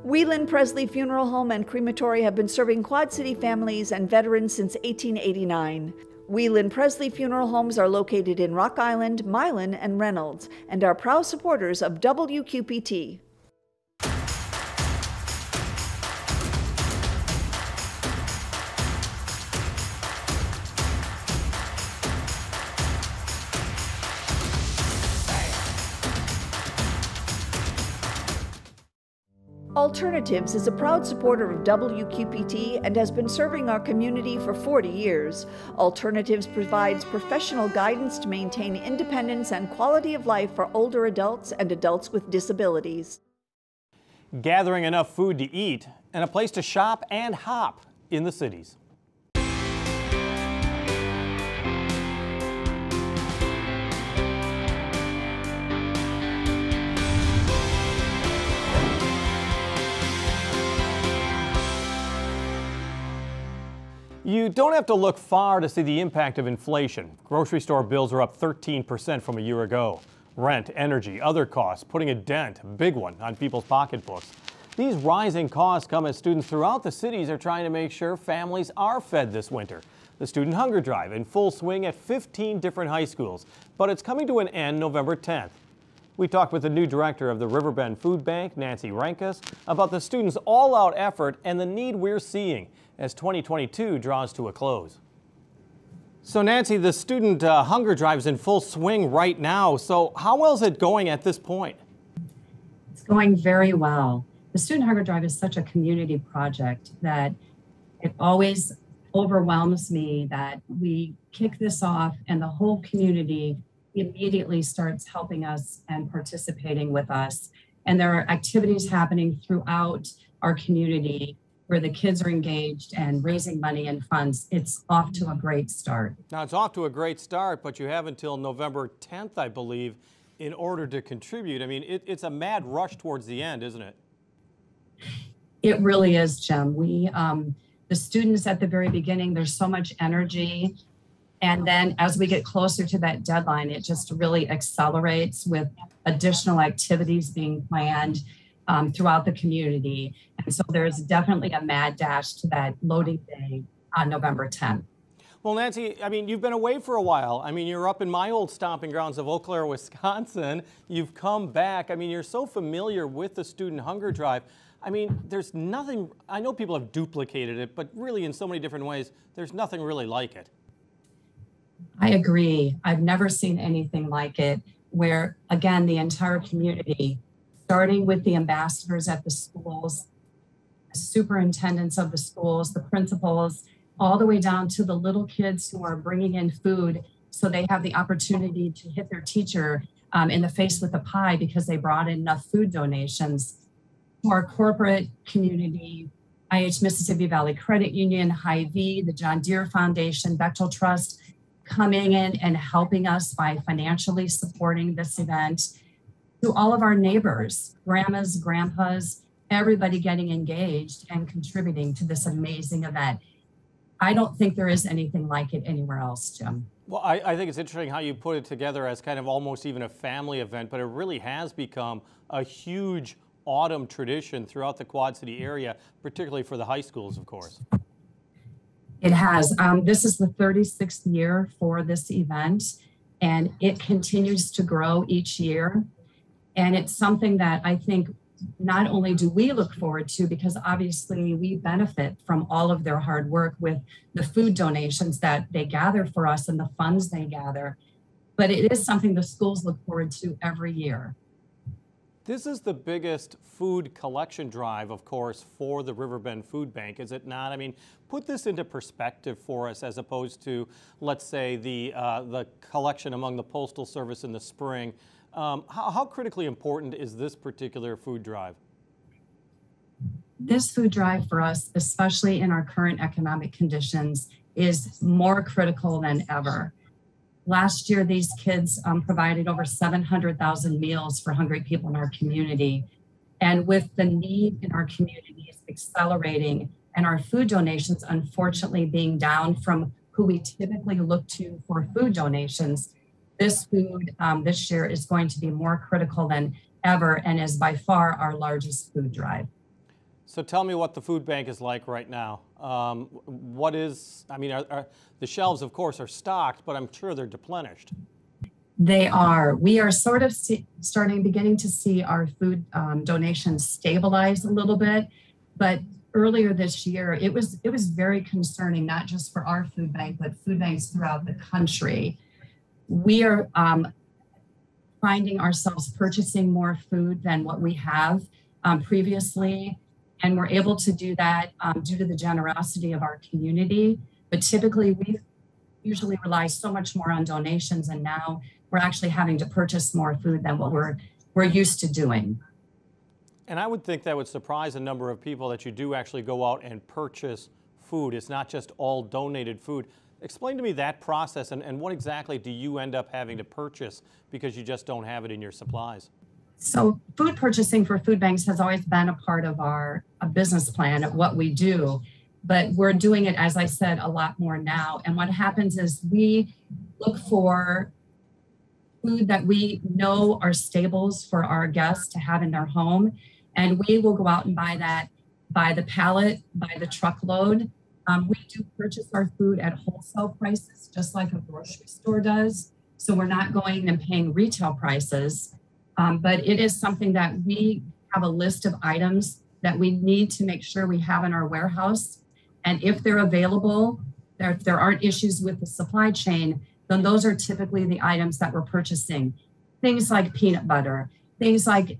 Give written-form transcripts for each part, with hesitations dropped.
Whelan Presley Funeral Home and Crematory have been serving Quad City families and veterans since 1889. Whelan Presley Funeral Homes are located in Rock Island, Milan, and Reynolds, and are proud supporters of WQPT. Alternatives is a proud supporter of WQPT and has been serving our community for 40 years. Alternatives provides professional guidance to maintain independence and quality of life for older adults and adults with disabilities. Gathering enough food to eat and a place to shop and hop in the cities. You don't have to look far to see the impact of inflation. Grocery store bills are up 13% from a year ago. Rent, energy, other costs putting a dent, a big one, on people's pocketbooks. These rising costs come as students throughout the cities are trying to make sure families are fed this winter. The Student Hunger Drive in full swing at 15 different high schools, but it's coming to an end November 10th. We talked with the new director of the Riverbend Food Bank, Nancy Rankus, about the students' all-out effort and the need we're seeing as 2022 draws to a close. So Nancy, the Student Hunger Drive is in full swing right now. So how well is it going at this point? It's going very well. The Student Hunger Drive is such a community project that it always overwhelms me that we kick this off and the whole community immediately starts helping us and participating with us. And there are activities happening throughout our community where the kids are engaged and raising money and funds. It's off to a great start. Now, it's off to a great start, but you have until November 10th, I believe, in order to contribute. I mean, it's a mad rush towards the end, isn't it? It really is, Jim. The students at the very beginning, there's so much energy. And then as we get closer to that deadline, it just really accelerates with additional activities being planned throughout the community. And so there's definitely a mad dash to that loading day on November 10th. Well, Nancy, I mean, you've been away for a while. I mean, you're up in my old stomping grounds of Eau Claire, Wisconsin. You've come back. I mean, you're so familiar with the Student Hunger Drive. I mean, there's nothing, I know people have duplicated it, but really in so many different ways, there's nothing really like it. I agree. I've never seen anything like it where, again, the entire community, starting with the ambassadors at the schools, superintendents of the schools, the principals, all the way down to the little kids who are bringing in food so they have the opportunity to hit their teacher in the face with a pie because they brought in enough food donations. To our corporate community, IH Mississippi Valley Credit Union, Hy-Vee, the John Deere Foundation, Bechtel Trust, coming in and helping us by financially supporting this event. To all of our neighbors, grandmas, grandpas, everybody getting engaged and contributing to this amazing event. I don't think there is anything like it anywhere else, Jim. Well, I think it's interesting how you put it together as kind of almost even a family event, but it really has become a huge autumn tradition throughout the Quad City area, particularly for the high schools, of course. It has. This is the 36th year for this event, and it continues to grow each year. And it's something that I think not only do we look forward to, because obviously we benefit from all of their hard work with the food donations that they gather for us and the funds they gather, but it is something the schools look forward to every year. This is the biggest food collection drive, of course, for the Riverbend Food Bank, is it not? I mean, put this into perspective for us as opposed to, let's say, the collection among the Postal Service in the spring. How critically important is this particular food drive? This food drive for us, especially in our current economic conditions, is more critical than ever. Last year, these kids provided over 700,000 meals for hungry people in our community. And with the need in our communities accelerating and our food donations, unfortunately, being down from who we typically look to for food donations, this food this year is going to be more critical than ever and is by far our largest food drive. So tell me what the food bank is like right now. What is, I mean, the shelves, of course, are stocked, but I'm sure they're deplenished. They are. We are sort of beginning to see our food donations stabilize a little bit, but earlier this year, it was very concerning, not just for our food bank, but food banks throughout the country. We are finding ourselves purchasing more food than what we have previously, and we're able to do that due to the generosity of our community. But typically, we usually rely so much more on donations, and now we're actually having to purchase more food than what we're used to doing. And I would think that would surprise a number of people that you do actually go out and purchase food. It's not just all donated food. Explain to me that process and what exactly do you end up having to purchase because you just don't have it in your supplies? So food purchasing for food banks has always been a part of our business plan of what we do, but we're doing it, as I said, a lot more now. And what happens is we look for food that we know are staples for our guests to have in their home. And we will go out and buy that by the pallet, by the truckload. We do purchase our food at wholesale prices, just like a grocery store does. So we're not going and paying retail prices, but it is something that we have a list of items that we need to make sure we have in our warehouse. And if they're available, if there aren't issues with the supply chain, then those are typically the items that we're purchasing. Things like peanut butter, things like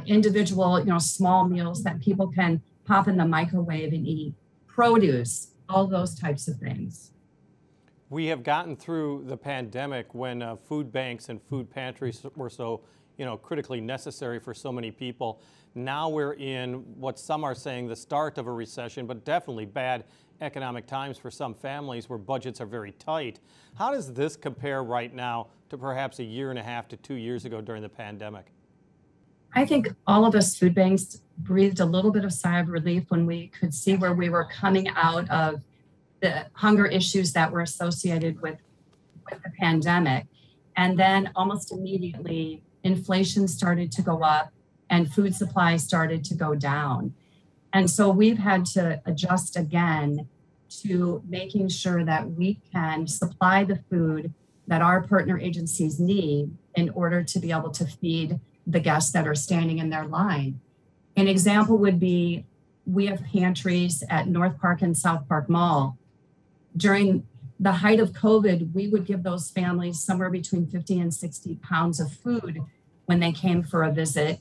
individual, small meals that people can pop in the microwave and eat, produce, all those types of things. We have gotten through the pandemic when food banks and food pantries were so, critically necessary for so many people. Now we're in what some are saying the start of a recession, but definitely bad economic times for some families where budgets are very tight. How does this compare right now to perhaps a year and a half to 2 years ago during the pandemic? I think all of us food banks breathed a little bit of sigh of relief when we could see where we were coming out of the hunger issues that were associated with the pandemic. And then almost immediately, inflation started to go up and food supply started to go down. And so we've had to adjust again to making sure that we can supply the food that our partner agencies need in order to be able to feed the guests that are standing in their line. An example would be, we have pantries at North Park and South Park Mall. During the height of COVID, we would give those families somewhere between 50 and 60 pounds of food when they came for a visit.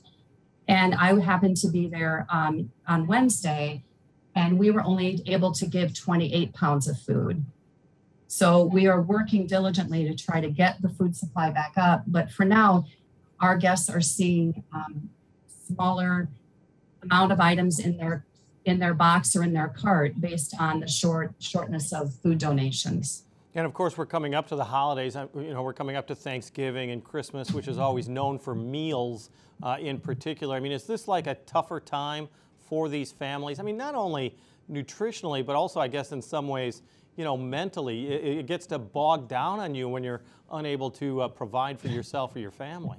And I happened to be there on Wednesday, and we were only able to give 28 pounds of food. So we are working diligently to try to get the food supply back up. But for now, our guests are seeing smaller amount of items in their box or in their cart based on the shortness of food donations. And of course, we're coming up to the holidays. We're coming up to Thanksgiving and Christmas, which is always known for meals in particular. I mean, is this like a tougher time for these families? I mean, not only nutritionally, but also, I guess, in some ways, mentally, it gets to bog down on you when you're unable to provide for yourself or your family.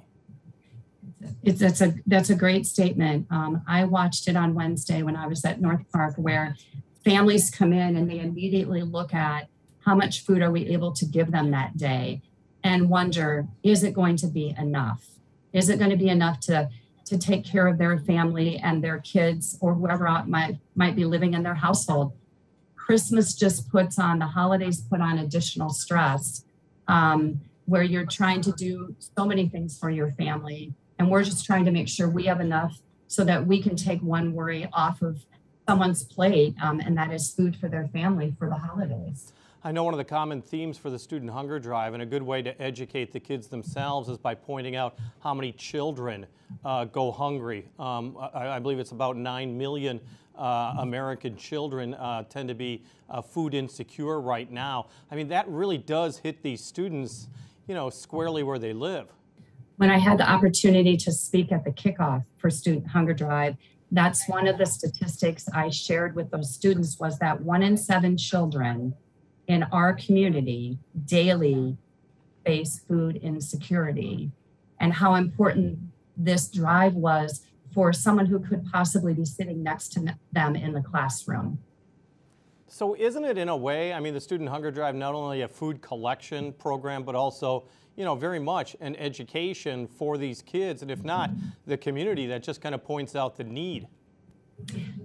That's a great statement. I watched it on Wednesday when I was at North Park, where families come in and they immediately look at how much food are we able to give them that day and wonder, is it going to be enough? Is it going to be enough to take care of their family and their kids or whoever might be living in their household? Christmas just the holidays put on additional stress where you're trying to do so many things for your family. And we're just trying to make sure we have enough so that we can take one worry off of someone's plate, and that is food for their family for the holidays. I know one of the common themes for the Student Hunger Drive, and a good way to educate the kids themselves, is by pointing out how many children go hungry. I believe it's about 9 million American children tend to be food insecure right now. I mean, that really does hit these students, squarely where they live. When I had the opportunity to speak at the kickoff for Student Hunger Drive, that's one of the statistics I shared with those students, was that 1 in 7 children in our community daily face food insecurity, and how important this drive was for someone who could possibly be sitting next to them in the classroom. So isn't it, in a way, I mean, the Student Hunger Drive, not only a food collection program, but also, you know, very much an education for these kids, and if not, the community that just kind of points out the need?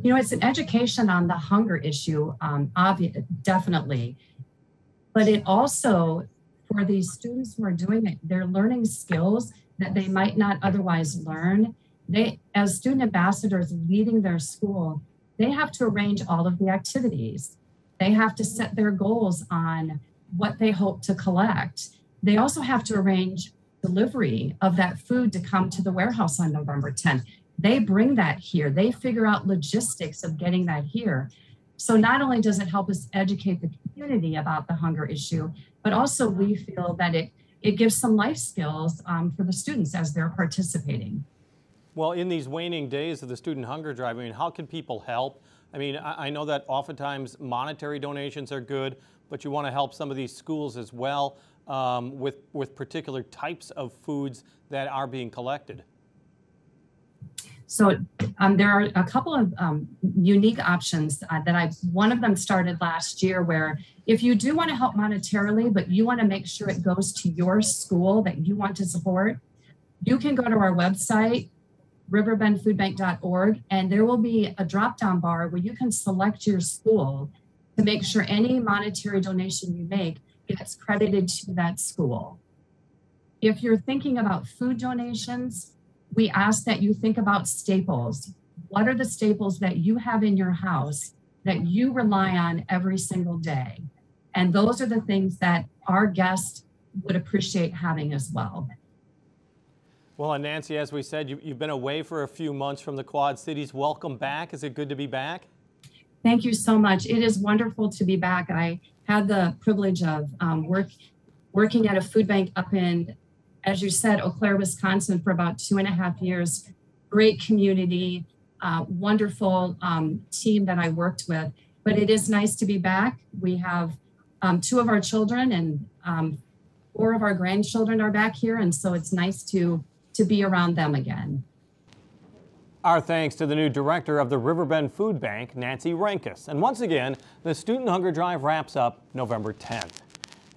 You know, it's an education on the hunger issue, definitely. But it also, for these students who are doing it, they're learning skills that they might not otherwise learn. They, as student ambassadors leading their school, they have to arrange all of the activities. They have to set their goals on what they hope to collect. They also have to arrange delivery of that food to come to the warehouse on November 10th. They bring that here. They figure out logistics of getting that here. So not only does it help us educate the community about the hunger issue, but also we feel that it gives some life skills for the students as they're participating. Well, in these waning days of the Student Hunger Drive, I mean, how can people help? I mean, I know that oftentimes monetary donations are good, but you want to help some of these schools as well with particular types of foods that are being collected. So there are a couple of unique options one of them started last year, where if you do want to help monetarily, but you want to make sure it goes to your school that you want to support, you can go to our website, riverbendfoodbank.org, and there will be a drop-down bar where you can select your school to make sure any monetary donation you make gets credited to that school. If you're thinking about food donations, we ask that you think about staples. What are the staples that you have in your house that you rely on every single day? And those are the things that our guests would appreciate having as well. Well, and Nancy, as we said, you've been away for a few months from the Quad Cities. Welcome back. Is it good to be back? Thank you so much. It is wonderful to be back. I had the privilege of working at a food bank up in, as you said, Eau Claire, Wisconsin for about 2.5 years. Great community, wonderful team that I worked with. But it is nice to be back. We have 2 of our children and 4 of our grandchildren are back here. And so it's nice to be around them again. Our thanks to the new director of the Riverbend Food Bank, Nancy Renkus. And once again, the Student Hunger Drive wraps up November 10th.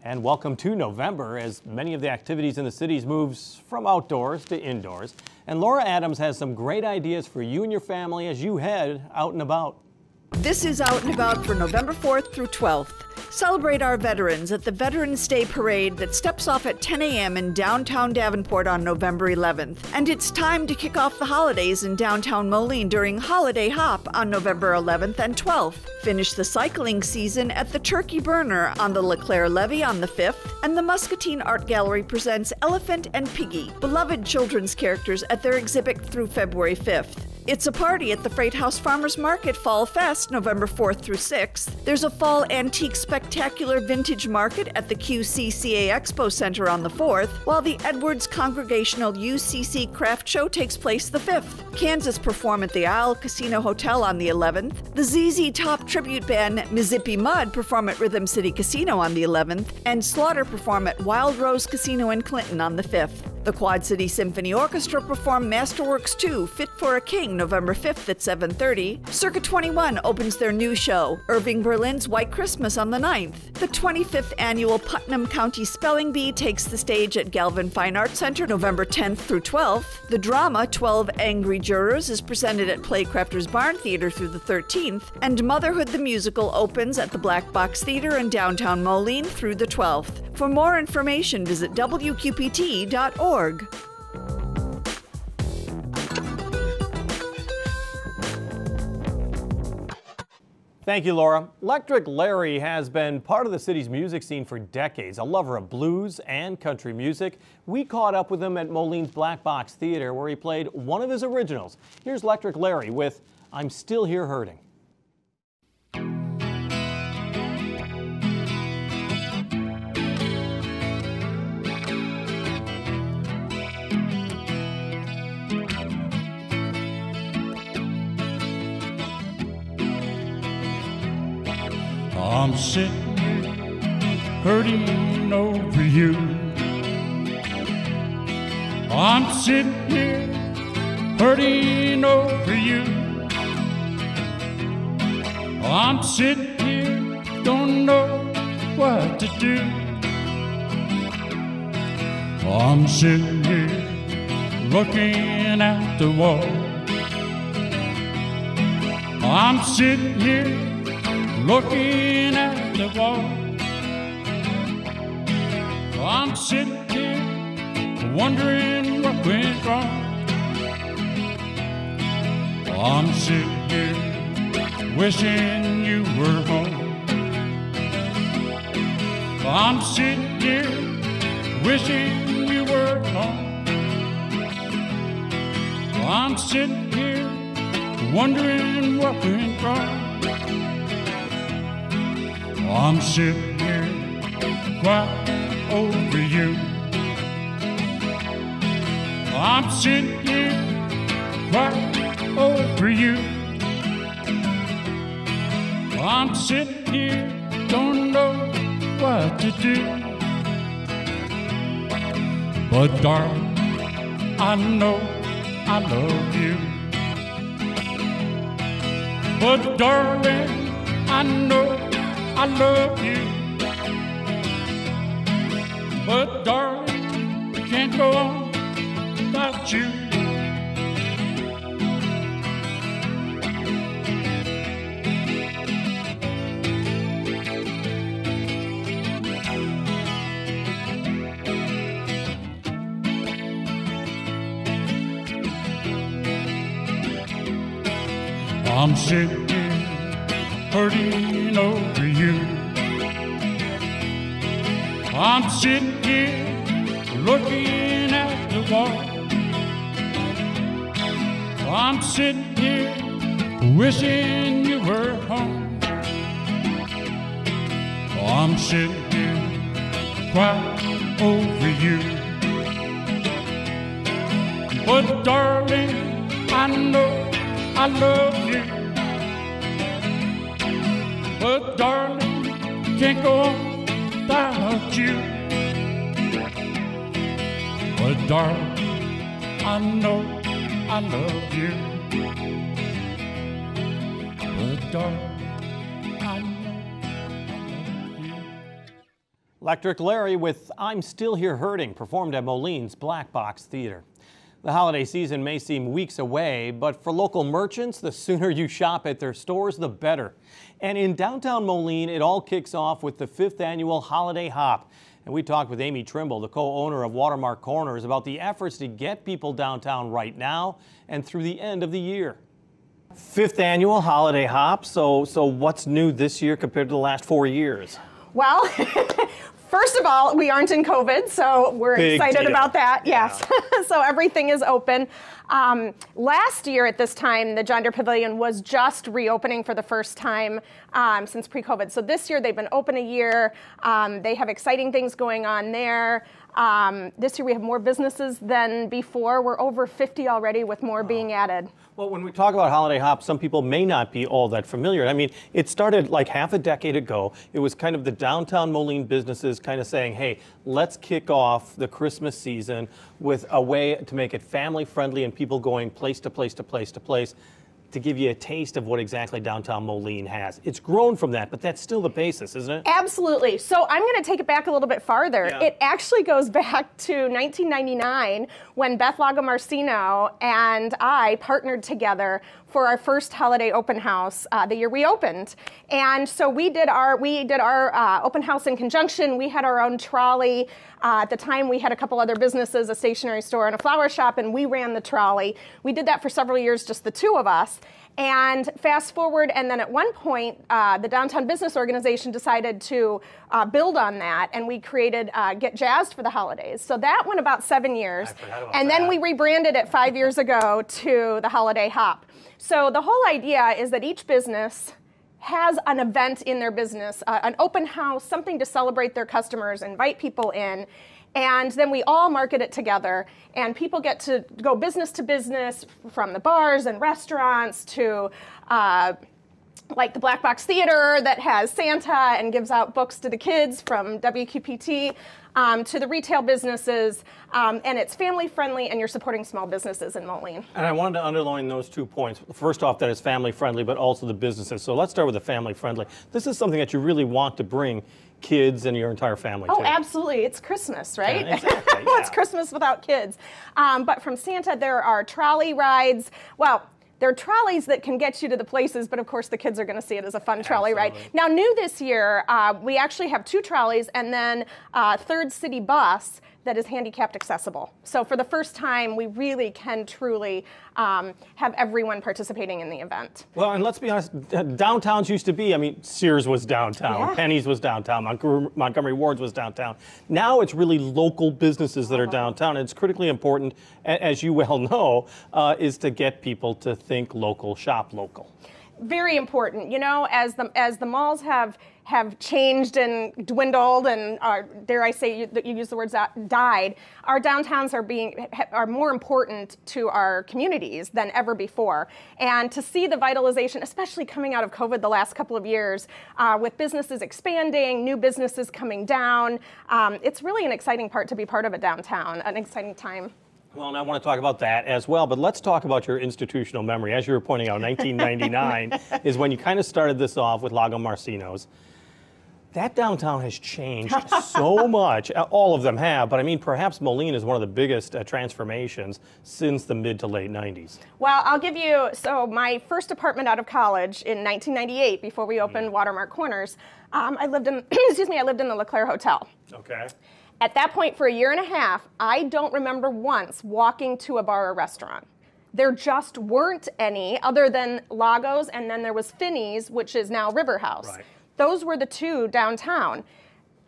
And welcome to November, as many of the activities in the cities moves from outdoors to indoors. And Laura Adams has some great ideas for you and your family as you head out and about. This is Out and About for November 4th through 12th. Celebrate our veterans at the Veterans Day Parade that steps off at 10 a.m. in downtown Davenport on November 11th. And it's time to kick off the holidays in downtown Moline during Holiday Hop on November 11th and 12th. Finish the cycling season at the Turkey Burner on the LeClaire Levee on the 5th. And the Muscatine Art Gallery presents Elephant and Piggy, beloved children's characters, at their exhibit through February 5th. It's a party at the Freight House Farmers Market Fall Fest, November 4th through 6th. There's a Fall Antique Spectacular Vintage Market at the QCCA Expo Center on the 4th, while the Edwards Congregational UCC Craft Show takes place the 5th. Kansas perform at the Isle Casino Hotel on the 11th. The ZZ Top tribute band Mississippi Mud perform at Rhythm City Casino on the 11th, and Slaughter perform at Wild Rose Casino in Clinton on the 5th. The Quad City Symphony Orchestra perform Masterworks 2, Fit for a King, November 5th at 7:30. Circa 21 opens their new show, Irving Berlin's White Christmas, on the 9th. The 25th annual Putnam County Spelling Bee takes the stage at Galvin Fine Arts Center, November 10th through 12th. The drama 12 Angry Jurors is presented at Playcrafters Barn Theater through the 13th. And Motherhood the Musical opens at the Black Box Theater in downtown Moline through the 12th. For more information, visit WQPT.org. Thank you, Laura. Electric Larry has been part of the city's music scene for decades, a lover of blues and country music. We caught up with him at Moline's Black Box Theater, where he played one of his originals. Here's Electric Larry with I'm Still Here Hurting. I'm sitting here hurting over you. I'm sitting here hurting over you. I'm sitting here, don't know what to do. I'm sitting here looking at the wall. I'm sitting here looking at the wall. I'm sitting here wondering what went wrong. I'm sitting here wishing you were home. I'm sitting here wishing you were home. I'm sitting here wondering what went wrong. I'm sitting here crying over you. I'm sitting here crying over you. I'm sitting here, don't know what to do. But darling, I know I love you. But darling, I know I love you. But darling, can't go on without you. I'm sitting here hurting over you. I'm sitting here looking at the wall. I'm sitting here wishing you were home. I'm sitting here crying over you. But darling, I know I love you. But darling, can't go on without you. But darling, I know I love you. But darling, I know I love you. Electric Larry with I'm Still Here Hurting, performed at Moline's Black Box Theater. The holiday season may seem weeks away, but for local merchants, the sooner you shop at their stores, the better. And in downtown Moline, it all kicks off with the 5th annual Holiday Hop. And we talked with Amy Trimble, the co-owner of Watermark Corners, about the efforts to get people downtown right now and through the end of the year. 5th annual Holiday Hop. So what's new this year compared to the last 4 years? Well, first of all, we aren't in COVID, so we're Big excited deal. about that. Yeah. Yes. So everything is open. Last year at this time, the John Deere Pavilion was just reopening for the first time since pre-COVID. So this year they've been open a year. They have exciting things going on there. This year we have more businesses than before. We're over 50 already, with more being added. Well, when we talk about Holiday Hop, some people may not be all that familiar. I mean, it started like half a decade ago. It was kind of the downtown Moline businesses kind of saying, hey, let's kick off the Christmas season with a way to make it family friendly and people going place to place to place to place, to give you a taste of what exactly downtown Moline has. It's grown from that, but that's still the basis, isn't it? Absolutely. So I'm going to take it back a little bit farther. Yeah. It actually goes back to 1999 when Beth Lagomarsino and I partnered together for our first holiday open house the year we opened. And so we did our open house in conjunction. We had our own trolley. At the time, we had a couple other businesses, a stationery store and a flower shop, and we ran the trolley. We did that for several years, just the two of us. And fast forward, and then at one point, the Downtown Business Organization decided to build on that, and we created Get Jazzed for the Holidays. So that went about 7 years. I forgot about and that. then we rebranded it 5 years ago to the Holiday Hop. So the whole idea is that each business has an event in their business, an open house, something to celebrate their customers, invite people in, and then we all market it together, and people get to go business to business, from the bars and restaurants to like the Black Box Theater that has Santa and gives out books to the kids from WQPT, to the retail businesses, and it's family friendly, and you're supporting small businesses in Moline. And I wanted to underline those 2 points. First off, that it's family friendly, but also the businesses. So let's start with the family friendly. This is something that you really want to bring kids and your entire family Oh, to. absolutely. It's Christmas, right? Yeah, exactly. It's Christmas without kids. But from Santa, there are trolley rides. Well, there are trolleys that can get you to the places, but of course the kids are going to see it as a fun trolley ride. Now, new this year, we actually have 2 trolleys and then a third city bus that is handicapped accessible. So for the first time, we really can truly have everyone participating in the event. Well, and let's be honest, downtowns used to be, I mean, Sears was downtown, Yeah. Penny's was downtown, Montgomery Ward's was downtown. Now it's really local businesses that are downtown. And it's critically important, as you well know, is to get people to think local, shop local. Very important. You know, as the malls have changed and dwindled and dare I say you use the words died, our downtowns are more important to our communities than ever before. And to see the vitalization, especially coming out of COVID the last couple of years, with businesses expanding, new businesses coming down, it's really an exciting part to be part of a downtown, an exciting time. Well, and I want to talk about that as well, but let's talk about your institutional memory. As you were pointing out, 1999 is when you kind of started this off with Lago Marcinos. That downtown has changed so much. All of them have, but I mean, perhaps Moline is one of the biggest transformations since the mid to late 90s. Well, I'll give you, so my first apartment out of college in 1998, before we opened Watermark Corners, I lived in, I lived in the LeClaire Hotel. Okay. At that point, for a year and a half, I don't remember once walking to a bar or restaurant. There just weren't any other than Lagos, and then there was Finney's, which is now River House. Right. Those were the 2 downtown.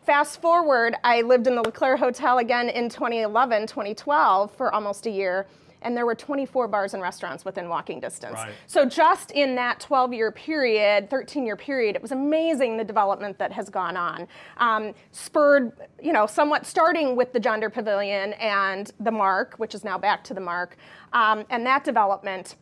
Fast forward, I lived in the LeClaire Hotel again in 2011, 2012 for almost a year, and there were 24 bars and restaurants within walking distance. Right. So just in that 12-year period, 13-year period, it was amazing the development that has gone on. Spurred, you know, somewhat starting with the John Deere Pavilion and the Mark, which is now back to the Mark, and that development.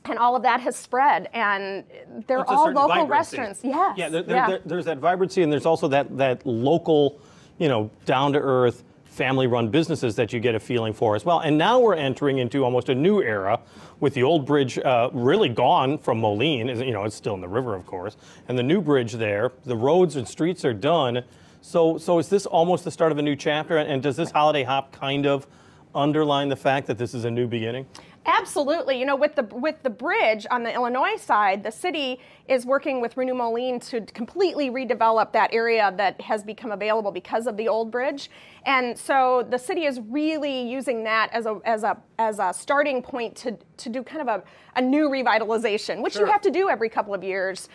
And all of that has spread, and they're all local vibrancy. Restaurants. Yes. Yeah, there's that vibrancy, and there's also that local, you know, down-to-earth, family-run businesses that you get a feeling for as well. And now we're entering into almost a new era with the old bridge really gone from Moline. You know, it's still in the river, of course, and the new bridge there. The roads and streets are done. So is this almost the start of a new chapter? And does this holiday hop kind of underline the fact that this is a new beginning? Absolutely. You know, with the bridge on the Illinois side, the city is working with Renew Moline to completely redevelop that area that has become available because of the old bridge. And so the city is really using that as a starting point to do kind of a new revitalization, which you have to do every couple of years.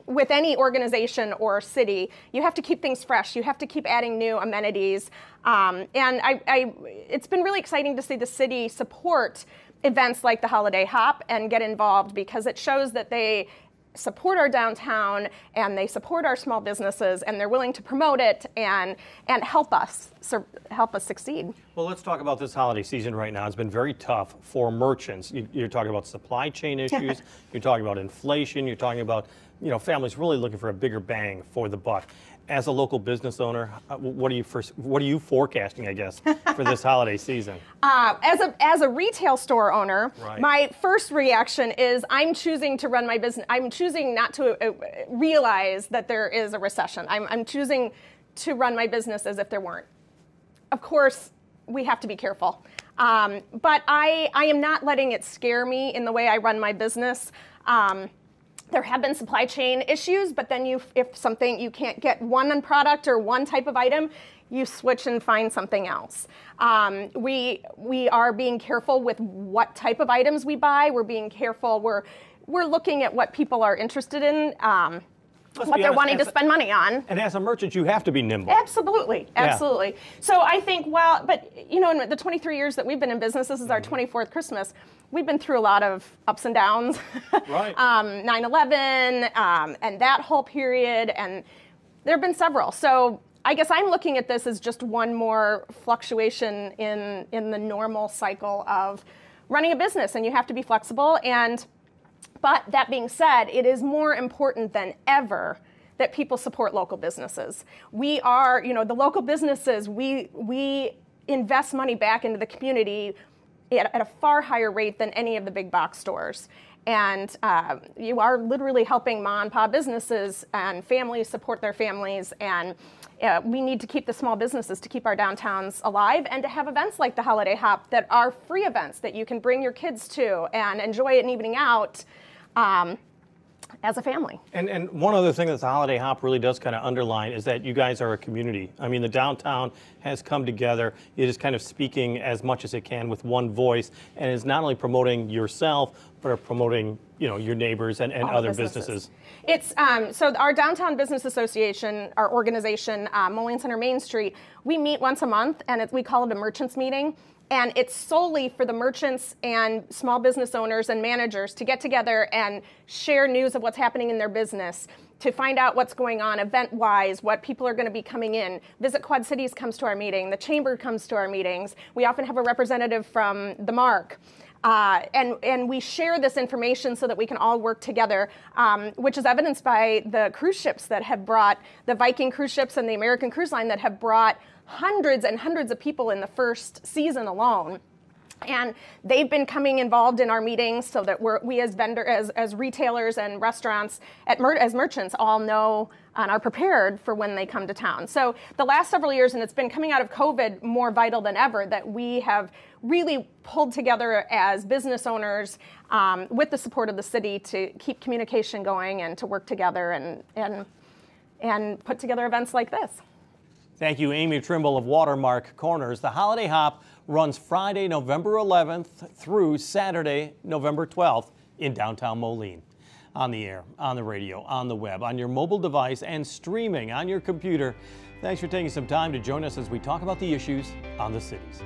With any organization or city, you have to keep things fresh. You have to keep adding new amenities. And it's been really exciting to see the city support events like the Holiday Hop and get involved, because it shows that they support our downtown and they support our small businesses, and they're willing to promote it and help us succeed. Well, let's talk about this holiday season right now. It's been very tough for merchants. You're talking about supply chain issues. You're talking about inflation. You're talking about, you know, families really looking for a bigger bang for the buck. As a local business owner, what are you forecasting, I guess, for this holiday season? As a retail store owner, Right. My first reaction is I'm choosing to run my business. I'm choosing not to realize that there is a recession. I'm choosing to run my business as if there weren't. Of course, we have to be careful. But I am not letting it scare me in the way I run my business. There have been supply chain issues, but then if you can't get one product or one type of item, you switch and find something else. We are being careful with what type of items we buy. We're being careful. We're looking at what people are interested in, what they're wanting to spend money on. And as a merchant, you have to be nimble. Absolutely, absolutely. Yeah. So I think, but you know, in the 23 years that we've been in business, this is our 24th Christmas. We've been through a lot of ups and downs. Right. 9/11 and that whole period, and there have been several. So I guess I'm looking at this as just one more fluctuation in the normal cycle of running a business, and you have to be flexible. And But that being said, it is more important than ever that people support local businesses. We are, the local businesses, we invest money back into the community at a far higher rate than any of the big box stores. And you are literally helping mom and pop businesses and families support their families. And we need to keep the small businesses to keep our downtowns alive and to have events like the Holiday Hop that are free events that you can bring your kids to and enjoy an evening out as a family. And one other thing that the Holiday Hop really does kind of underline is that you guys are a community. I mean, the downtown has come together. It is kind of speaking as much as it can with one voice, and is not only promoting yourself, but promoting your neighbors and other businesses. It's so our Downtown Business Association, our organization, Moline Center Main Street, we meet once a month, and we call it a merchants meeting. And it's solely for the merchants and small business owners and managers to get together and share news of what's happening in their business, to find out what's going on event-wise, what people are going to be coming in. Visit Quad Cities comes to our meeting. The Chamber comes to our meetings. We often have a representative from the Mark. And we share this information so that we can all work together, which is evidenced by the cruise ships that have brought, the Viking cruise ships and the American Cruise Line that have brought hundreds and hundreds of people in the first season alone. And they've been coming involved in our meetings so that we as vendors, as retailers and restaurants, as merchants all know and are prepared for when they come to town. So the last several years, and it's been coming out of COVID more vital than ever, that we have really pulled together as business owners with the support of the city to keep communication going and to work together and put together events like this. Thank you, Amy Trimble of Watermark Corners. The Holiday Hop runs Friday, November 11th through Saturday, November 12th in downtown Moline. On the air, on the radio, on the web, on your mobile device, and streaming on your computer. Thanks for taking some time to join us as we talk about the issues on the cities.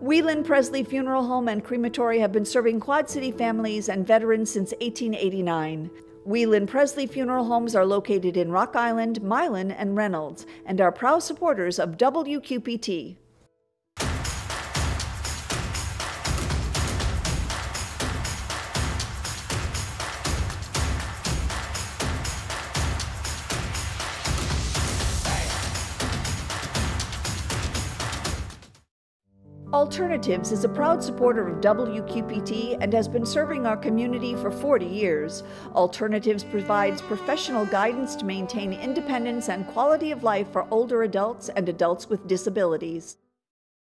Whelan Presley Funeral Home and Crematory have been serving Quad City families and veterans since 1889. Whelan Presley Funeral Homes are located in Rock Island, Milan, and Reynolds, and are proud supporters of WQPT. Alternatives is a proud supporter of WQPT and has been serving our community for 40 years. Alternatives provides professional guidance to maintain independence and quality of life for older adults and adults with disabilities.